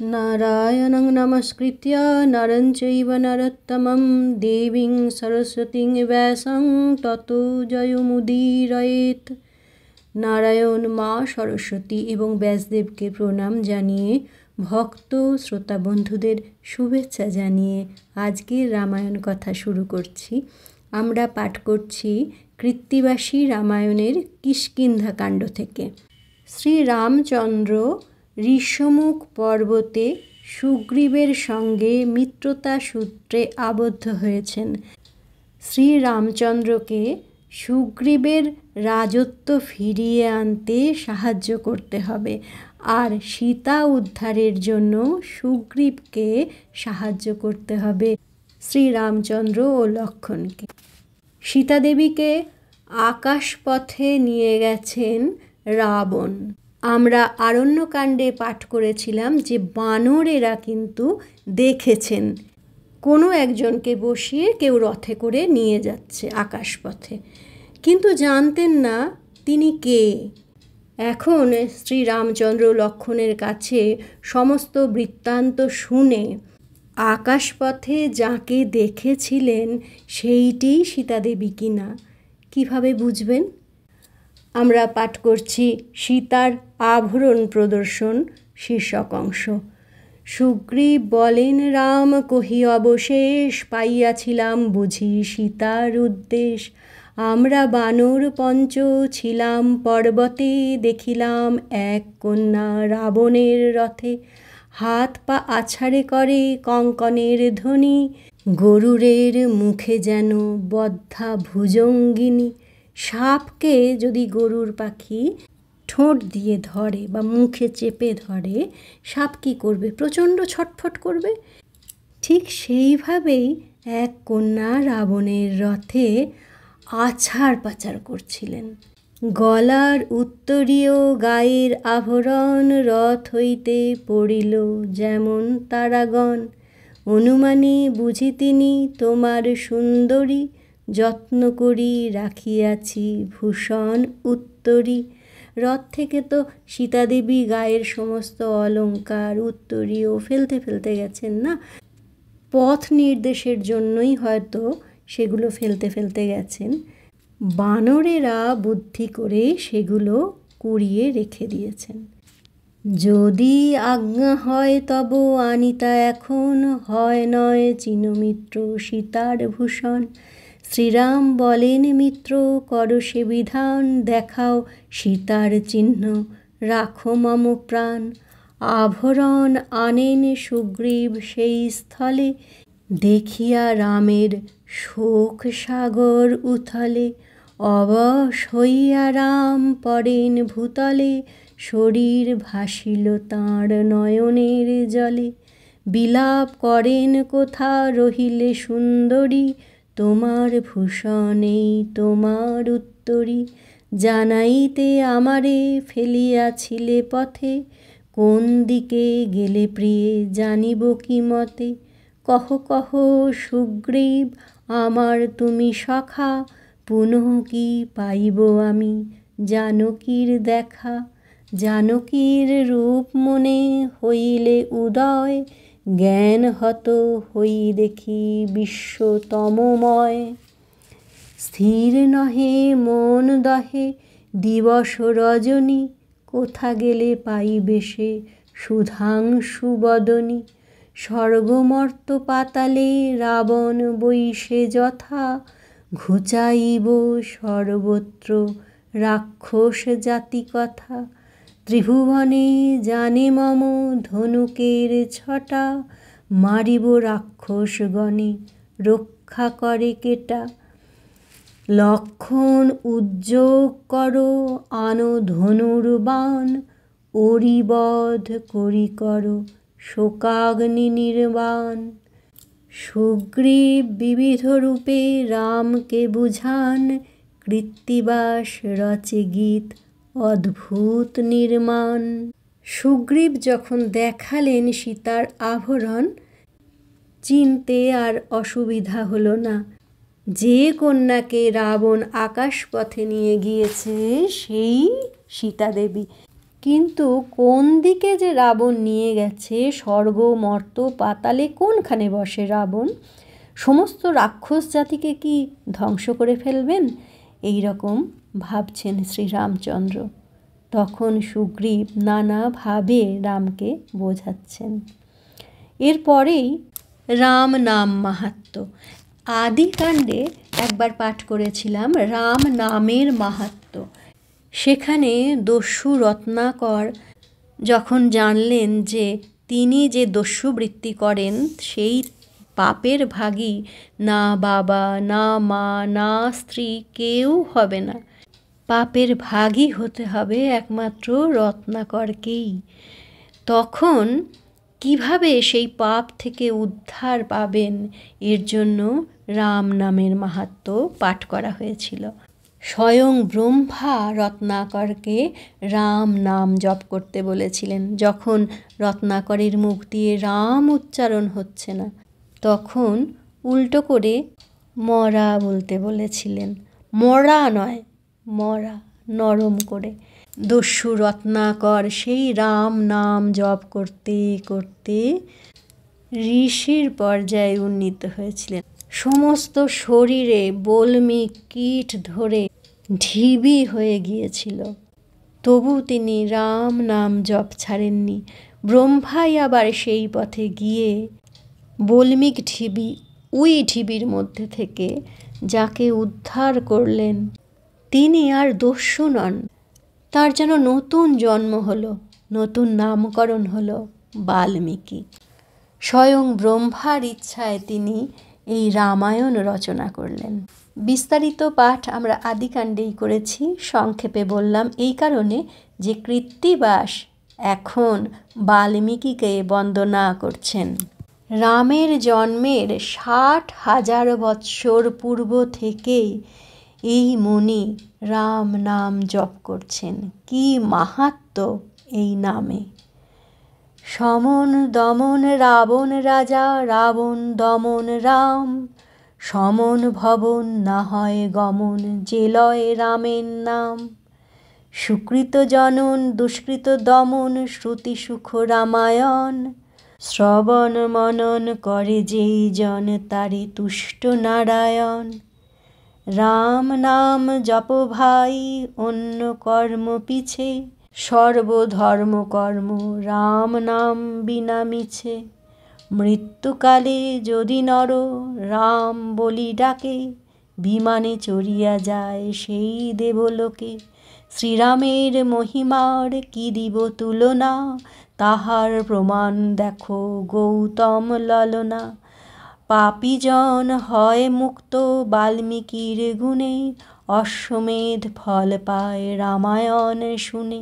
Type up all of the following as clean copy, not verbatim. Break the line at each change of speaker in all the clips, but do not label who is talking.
नारायणं नमस्कृत्य नरं चैव नरोत्तमं देवीं सरस्वतीं व्यासं ततो जयमुदीरयेत्। नारायण मा सरस्वती एवं व्यासदेवके प्रणाम जानिए भक्त श्रोता बंधुदेर शुभेच्छा जानिए आजकेर रामायण कथा शुरू करछि। आमरा पाठ करछि कृत्तिबासी रामायणेर किष्किन्धाकाण्ड थेके। श्री रामचंद्र ऋष्यमुख पर्वते सुग्रीवेर संगे मित्रता सूत्रे आबद्ध हয়েছেন। श्री रामचंद्रके सुग्रीवेर राजत्व फिरिये आनते साहाज्य करते हबे और सीता उद्धारेर जन्य सुग्रीवके साहाज्य करते हबे श्री रामचंद्र और लक्ष्मण के। सीता देवी के आकाश पथे निये गेছেন रावण। আমরা আরণ্যকাণ্ডে পাঠ করেছিলাম যে বানরেরা কিন্তু দেখেছেন কোনো একজনকে বসিয়ে কেউ রথে করে নিয়ে যাচ্ছে আকাশপথে, কিন্তু জানতেন না তিনি কে। এখন শ্রী রামচন্দ্র লক্ষ্মণের কাছে সমস্ত বৃত্তান্ত শুনে আকাশপথে যাকে দেখেছিলেন সেইটি সীতা দেবী কিনা কিভাবে বুঝবেন? আমরা পাঠ করছি সীতার আভরণ প্রদর্শন শীর্ষক অংশ। সুগ্রীব বলেন, রাম কহি অবশেষ পাইয়াছিলাম বুঝি সীতার উদ্দেশ। আমরা বানর পঞ্চ ছিলাম পর্বতে, দেখিলাম এক কন্যা রাবণের রথে। হাত পা আছাড়ে করে কঙ্কণের ধ্বনি, গরুরের মুখে যেন বদ্ধা ভুজঙ্গিনী। সাপকে যদি গরুর পাখি ঠোঁট দিয়ে ধরে বা মুখে চেপে ধরে, সাপ কী করবে? প্রচণ্ড ছটফট করবে। ঠিক সেইভাবেই এক কন্যা রাবণের রথে আছাড় পাচার করছিলেন। গলার উত্তরীয় গায়ের আভরণ রথ হইতে পড়িল যেমন তারাগণ। অনুমানে বুঝি তিনি তোমার সুন্দরী, যত্ন করি রাখিয়াছি ভূষণ উত্তরী। রথ থেকে তো সীতা দেবী গায়ের সমস্ত অলঙ্কার উত্তরীয় ফেলতে ফেলতে গেছেন না, পথ নির্দেশের জন্যই হয়তো সেগুলো ফেলতে ফেলতে গেছেন। বানরেরা বুদ্ধি করে সেগুলো কুড়িয়ে রেখে দিয়েছেন। যদি আজ্ঞা হয় তব আনিতা এখন, হয় নয় চিনমিত্র সীতার ভূষণ। শ্রীরাম বলেন, মিত্র করো সে বিধান, দেখাও সীতার চিহ্ন রাখো মম প্রাণ। আভরণ আনেন সুগ্রীব সেই স্থলে, দেখিয়া রামের শোক সাগর উথলে। অবশ হইয়া রাম পড়েন ভূতলে, শরীর ভাসিল তাঁর নয়নের জলে। বিলাপ করেন কোথা রহিলে সুন্দরী, তোমার ভূষণেই তোমার উত্তরী। জানাইতে আমারে ফেলিয়াছিলে পথে, কোন দিকে গেলে প্রিয়ে জানিব কি মতে। কহ কহ সুগ্রীব আমার তুমি সখা, পুনঃ কি পাইব আমি জানকীর দেখা। জানকীর রূপ মনে হইলে উদয়, জ্ঞান হত হই দেখি বিশ্ব তমময়। স্থির নহে মন দহে দিবস রজনী, কোথা গেলে পাইবে সে সুধাংশু বদনী। স্বর্গমর্ত পাতালে রাবণ বৈশে যথা, ঘুচাইব সর্বত্র রাক্ষস জাতি কথা। ত্রিভুবনে জানে মম ধনুকের ছটা, মারিব রাক্ষসগণে রক্ষা করে কেটা। লক্ষণ উদ্যোগ করো আনো ধনুর বাণ, অরিবধ করি করো শোকাগ্নি নির্বাণ। সুগ্রীব বিবিধ রূপে রামকে বুঝান, কৃত্তিবাস রচে গীত অদ্ভুত নির্মাণ। সুগ্রীব যখন দেখালেন সীতার আভরণ, চিনতে আর অসুবিধা হলো না। যে কন্যাকে রাবণ আকাশপথে নিয়ে গিয়েছে সেই সীতা দেবী। কিন্তু কোন দিকে যে রাবণ নিয়ে গেছে, স্বর্গ মর্ত পাতালে কোনখানে বসে রাবণ, সমস্ত রাক্ষস জাতিকে কি ধ্বংস করে ফেলবেন, এই রকম ভাবছেন শ্রীরামচন্দ্র। তখন সুগ্রীব নানাভাবে রামকে বোঝাচ্ছেন। এরপরেই রাম নাম মাহাত্ম্য। আদিকাণ্ডে একবার পাঠ করেছিলাম রাম নামের মাহাত্ম্য। সেখানে দস্যু রত্নাকর যখন জানলেন যে তিনি যে দস্যুবৃত্তি করেন সেই পাপের ভাগী না বাবা, না মা, না স্ত্রী কেউ হবে না, পাপের ভাগী হতে হবে একমাত্র রত্নাকরকেই, তখন কিভাবে সেই পাপ থেকে উদ্ধার পাবেন, এর জন্য রাম নামের মাহাত্ম্য পাঠ করা হয়েছিল। স্বয়ং ব্রহ্মা রত্নাকরকে রাম নাম জপ করতে বলেছিলেন। যখন রত্নাকরের মুখ দিয়ে রাম উচ্চারণ হচ্ছে না, তখন উল্টো করে মরা বলতে বলেছিলেন। মরা নয়, মরা, নরম করে। দস্যু রত্নাকর সেই রাম নাম জপ করতে করতে ঋষির পর্যায়ে উন্নীত হয়েছিলেন। সমস্ত শরীরে বল্মি কীট ধরে ঢিবি হয়ে গিয়েছিল, তবু তিনি রাম নাম জপ ছাড়েননি। ব্রহ্মাই আবার সেই পথে গিয়ে বল্মিক ঢিবি, ওই ঢিবির মধ্যে থেকে যাকে উদ্ধার করলেন, তিনি আর দস্যু নন, তার যেন নতুন জন্ম হলো, নতুন নামকরণ হলো বাল্মীকি। স্বয়ং ব্রহ্মার ইচ্ছায় তিনি এই রামায়ণ রচনা করলেন। বিস্তারিত পাঠ আমরা আদিকাণ্ডেই করেছি, সংক্ষেপে বললাম এই কারণে যে কৃত্তিবাস এখন বাল্মীকিকে বন্দনা করছেন। রামের জন্মের 60,000 বৎসর পূর্ব থেকেই এই মুনি রাম নাম জপ করছেন। কি মাহাত্ম্য এই নামে! সমন দমন রাবণ রাজা, রাবণ দমন রাম, সমন ভবন না হয় গমন, যে লয় রামের নাম। সুকৃত জনন দুষ্কৃত দমন, শ্রুতি সুখ রামায়ণ, শ্রবণ মনন করে যেই জন, তারে তুষ্ট নারায়ণ। রাম নাম জপ ভাই অন্য কর্ম পিছে, সর্বধর্ম কর্ম রাম নাম বিনা মিছে। মৃত্যুকালে যদি নর রাম বলি ডাকে, বিমানে চড়িয়া যায় সেই দেবলোকে। শ্রীরামের মহিমার কি দিব তুলনা, তাহার প্রমাণ দেখো গৌতম ললনা। পাপীজন হয় মুক্ত বাল্মীকির গুণে, অশ্বমেধ ফল পায় রামায়ণ শুনে।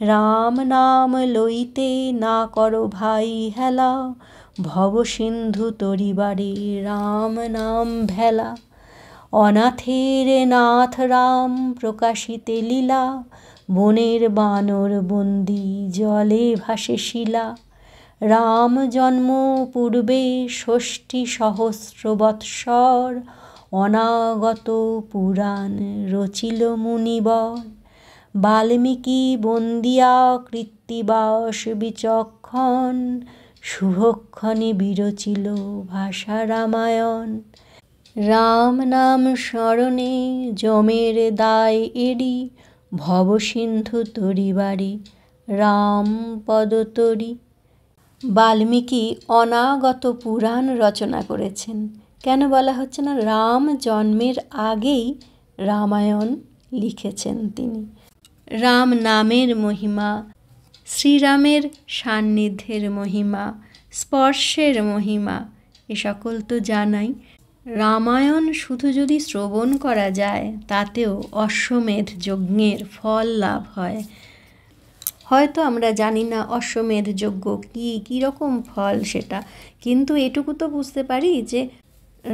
রাম নাম লইতে না করো ভাই হেলা, ভবসিন্ধু তরিবারে রাম নাম ভেলা। অনাথের নাথ রাম প্রকাশিতে লীলা, বনের বানর বন্দি জলে ভাসে শিলা। রাম জন্ম পূর্বে ৬০ সহস্র বৎসর, অনাগত পুরাণ রচিল মুনিবর। বাল্মীকি বন্দিয়া কৃত্তিবাস বিচক্ষণ, শুভক্ষণে বিরচিল ভাষা রামায়ণ। রাম নাম স্মরণে যমের দায় এড়ি, ভবসিন্ধু তরিবারে রাম পদতরি। বাল্মীকি অনাগত পুরাণ রচনা করেছেন। কেন বলা হচ্ছে না রাম জন্মের আগেই রামায়ণ লিখেছেন তিনি? রাম নামের মহিমা, শ্রীরামের সান্নিধ্যের মহিমা, স্পর্শের মহিমা, এ সকল তো জানাই। রামায়ণ শুধু যদি শ্রবণ করা যায় তাতেও অশ্বমেধ যজ্ঞের ফল লাভ হয়। হয়তো আমরা জানি না অশ্বমেধ যজ্ঞ কী রকম ফল সেটা, কিন্তু এটুকু তো বুঝতে পারি যে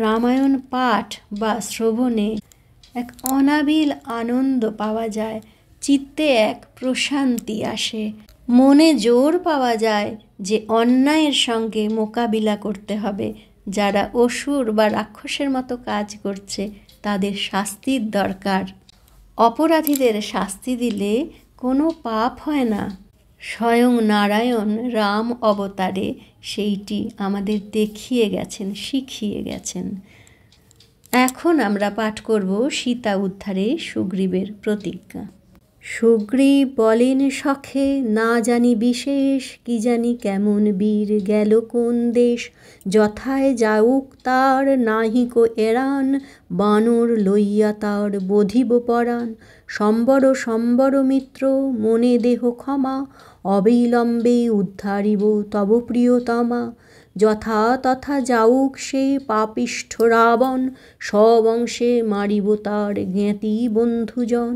রামায়ণ পাঠ বা শ্রবণে এক অনাবিল আনন্দ পাওয়া যায়, চিত্তে এক প্রশান্তি আসে, মনে জোর পাওয়া যায় যে অন্যায়ের সঙ্গে মোকাবিলা করতে হবে। যারা অসুর বা রাক্ষসের মতো কাজ করছে তাদের শাস্তির দরকার। অপরাধীদের শাস্তি দিলে কোনো পাপ হয় না, স্বয়ং নারায়ণ রাম অবতারে সেইটি আমাদের দেখিয়ে গেছেন, শিখিয়ে গেছেন। এখন আমরা পাঠ করব সীতা উদ্ধারে সুগ্রীবের প্রতিজ্ঞা। সুগ্রীব বলেন সখে, না জানি বিশেষ, কি জানি কেমন বীর গেল কোন দেশ। যথায় যাউক তার নাহিক এরান, বানর লইয়া তার বধিব পরাণ। সম্বর মিত্র মনে দেহ ক্ষমা, অবিলম্বে উদ্ধারিব তব প্রিয়তমা। যথা তথা যাউক সে পাপিষ্ঠ রাবণ, সবংশে মারিব তার জ্ঞাতি বন্ধুজন।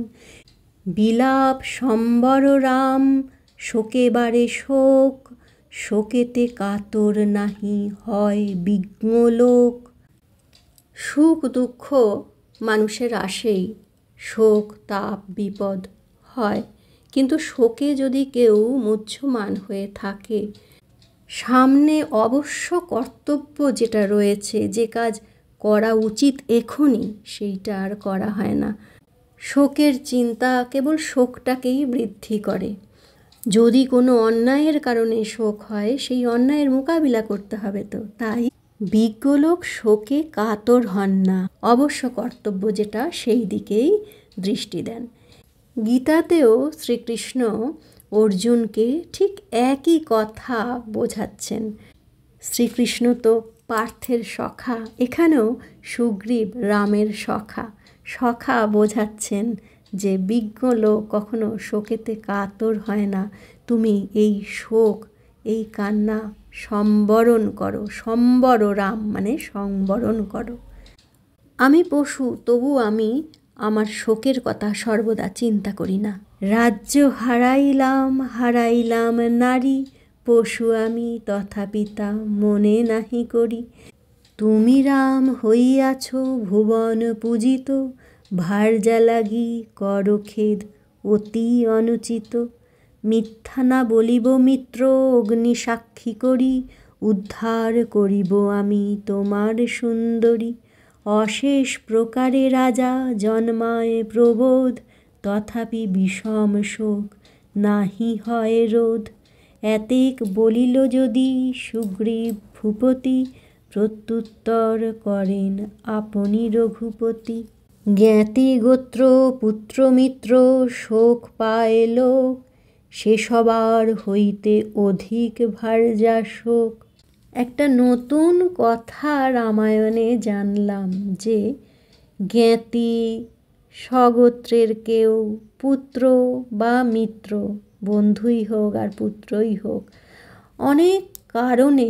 বিলাপ সম্বর রাম শোকে বারে শোক, শোকেতে কাতর নাহি হয় বিজ্ঞ লোক। সুখ দুঃখ মানুষের আসেই, শোক তাপ বিপদ হয়, কিন্তু শোকে যদি কেউ মুহ্যমান হয়ে থাকে, সামনে অবশ্য কর্তব্য যেটা রয়েছে, যে কাজ করা উচিত এখনই, সেইটা আর করা হয় না। শোকের চিন্তা কেবল শোকটাকেই বৃদ্ধি করে। যদি কোনো অন্যায়ের কারণে শোক হয়, সেই অন্যায়ের মোকাবিলা করতে হবে। তো তাই বিজ্ঞ লোক শোকে কাতর হন না, অবশ্য কর্তব্য যেটা সেই দিকেই দৃষ্টি দেন। গীতাতেও শ্রীকৃষ্ণ অর্জুনকে ঠিক একই কথা বোঝাচ্ছেন। শ্রীকৃষ্ণ তো পার্থের সখা, এখানেও সুগ্রীব রামের সখা বোঝাচ্ছেন যে বিজ্ঞ লোক কখনো শোকেতে কাতর হয় না। তুমি এই শোক, এই কান্না সম্বরণ করো। সম্বর রাম মানে সংবরণ করো। আমি পশু, তবু আমি আমার শোকের কথা সর্বদা চিন্তা করি না। রাজ্য হারাইলাম নারী, পশু আমি তথাপি তা মনে নাহি করি। তুমি রাম হইয়াছ ভুবন পূজিত, ভার্যা লাগি কর খেদ অতি অনুচিত। মিথ্যা না বলিব মিত্র অগ্নি সাক্ষী করি, উদ্ধার করিব আমি তোমার সুন্দরী। অশেষ প্রকারে রাজা জন্মায় প্রবোধ, তথাপি বিষম শোক নাহি হয় রোধ। এতেক বলিল যদি সুগ্রীব ভূপতি, প্রত্যুত্তর করেন আপনি রঘুপতি। জ্ঞাতি গোত্র পুত্র মিত্র শোক পায় লোক, সে সবার হইতে অধিক ভার্যা শোক। একটা নতুন কথা রামায়ণে জানলাম যে জ্ঞাতি, স্বগোত্রের কেউ, পুত্র বা মিত্র, বন্ধুই হোক আর পুত্রই হোক, অনেক কারণে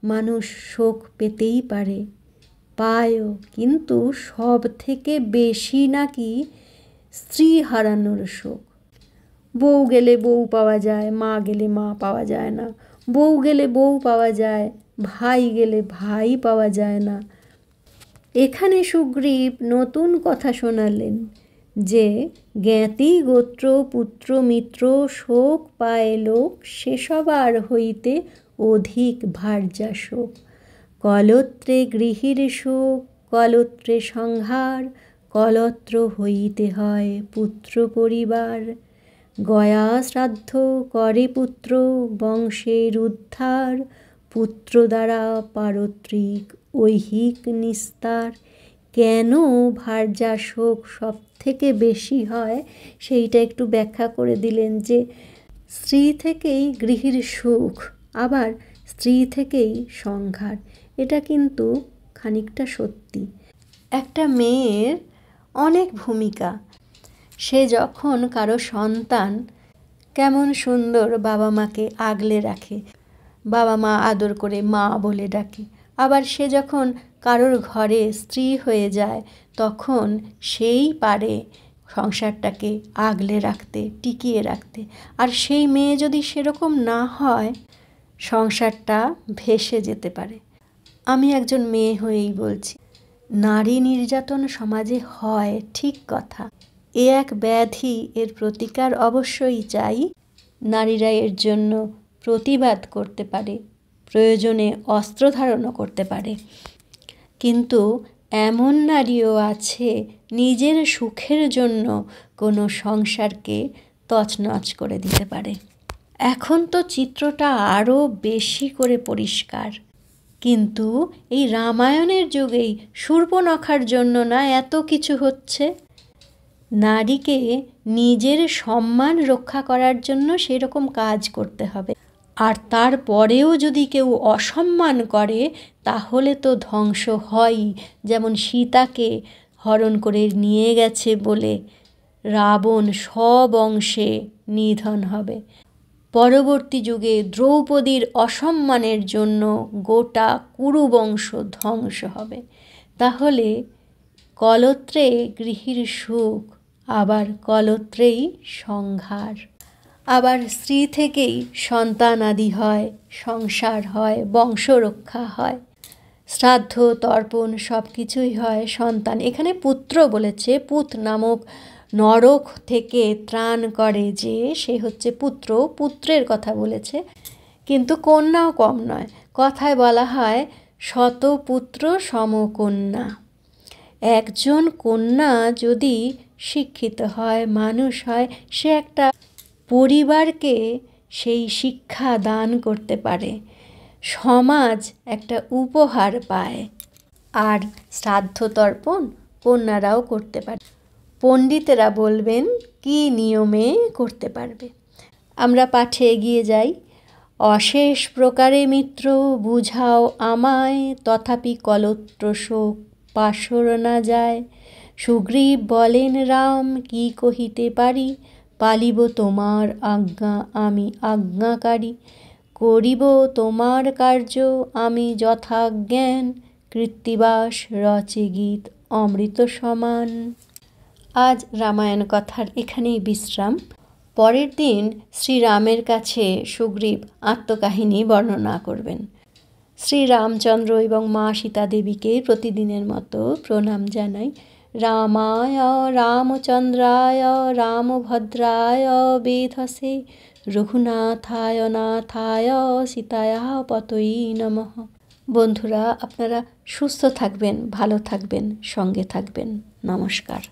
মানুষ শোক পেতেই পায়ও, কিন্তু সব থেকে বেশি নাকি স্ত্রী হারানোর শোক। বউ গেলে বউ পাওয়া যায়, মা গেলে মা পাওয়া যায় না। বউ গেলে বউ পাওয়া যায়, ভাই গেলে ভাই পাওয়া যায় না। এখানে সুগ্রীব নতুন কথা শোনালেন যে জ্ঞাতি গোত্র পুত্র মিত্র শোক পায় লোক, সে সবার হইতে অধিক ভার্যা শোক। কলত্রে গৃহীর শোক, কলত্রে সংহার, কলত্র হইতে হয় পুত্র পরিবার। গয়া শ্রাদ্ধ করে পুত্র বংশের উদ্ধার, পুত্র দ্বারা পারত্রিক ঐহিক নিস্তার। কেন ভার্যা শোক সব থেকে বেশি হয় সেইটা একটু ব্যাখ্যা করে দিলেন যে স্ত্রী থেকেই গৃহীর সুখ, আবার স্ত্রী থেকেই সংহার। এটা কিন্তু খানিকটা সত্যি। একটা মেয়ের অনেক ভূমিকা। সে যখন কারো সন্তান, কেমন সুন্দর বাবা মাকে আগলে রাখে, বাবা মা আদর করে মা বলে ডাকে। আবার সে যখন কারোর ঘরে স্ত্রী হয়ে যায়, তখন সেই পারে সংসারটাকে আগলে রাখতে, টিকিয়ে রাখতে। আর সেই মেয়ে যদি সেরকম না হয়, সংসারটা ভেসে যেতে পারে। আমি একজন মেয়ে হয়েই বলছি, নারী নির্যাতন সমাজে হয়, ঠিক কথা। এ এক ব্যাধি, এর প্রতিকার অবশ্যই চাই। নারীরা এর জন্য প্রতিবাদ করতে পারে, প্রয়োজনে অস্ত্র ধারণও করতে পারে। কিন্তু এমন নারীও আছে নিজের সুখের জন্য কোনো সংসারকে তছনছ করে দিতে পারে। এখন তো চিত্রটা আরও বেশি করে পরিষ্কার। কিন্তু এই রামায়ণের যুগেই শূর্পণখার জন্য না এত কিছু হচ্ছে। নারীকে নিজের সম্মান রক্ষা করার জন্য সেরকম কাজ করতে হবে, আর তারপরেও যদি কেউ অসম্মান করে তাহলে তো ধ্বংস হয়ই। যেমন সীতাকে হরণ করে নিয়ে গেছে বলে রাবণ সব অংশে নিধন হবে। পরবর্তী যুগে দ্রৌপদীর অসম্মানের জন্য গোটা কুরুবংশ ধ্বংস হবে। তাহলে কলত্রে গৃহীর সুখ, আবার কলত্রেই সংহার। আবার স্ত্রী থেকেই সন্তান আদি হয়, সংসার হয়, বংশরক্ষা হয়, শ্রাদ্ধ তর্পণ সব কিছুই হয় সন্তান। এখানে পুত্র বলেছে, পুত নামক নরক থেকে ত্রাণ করে যে সে হচ্ছে পুত্র, পুত্রের কথা বলেছে। কিন্তু কন্যাও কম নয়, কথায় বলা হয় শতপুত্র সমকন্যা। একজন কন্যা যদি শিক্ষিত হয়, মানুষ হয়, সে একটা পরিবারকে সেই শিক্ষা দান করতে পারে, সমাজ একটা উপহার পায়। আর শ্রাদ্ধ তর্পণ কন্যারাও করতে পারে। পণ্ডিতেরা বলবেন কি নিয়মে করতে পারবে। আমরা পাঠে এগিয়ে যাই। অশেষ প্রকারে মিত্র বুঝাও আমায়, তথাপি কলত্র শোক পাশর না যায়। সুগ্রীব বলেন রাম কি কহিতে পারি, পালিব তোমার আজ্ঞা আমি আজ্ঞাকারী। করিব তোমার কার্য আমি যথাজ্ঞান, কৃত্তিবাস রচে গীত অমৃত সমান। আজ রামায়ণ কথার এখানেই বিশ্রাম। পরের দিন শ্রীরামের কাছে সুগ্রীব আত্মকাহিনী বর্ণনা করবেন। শ্রীরামচন্দ্র এবং মা সীতা দেবীকে প্রতিদিনের মতো প্রণাম জানাই। রামায় রামচন্দ্রায় রামভদ্রায় বেধসে, রঘুনাথায় নাথায় সীতায় পতৈ নমঃ। বন্ধুরা, আপনারা সুস্থ থাকবেন, ভালো থাকবেন, সঙ্গে থাকবেন। নমস্কার।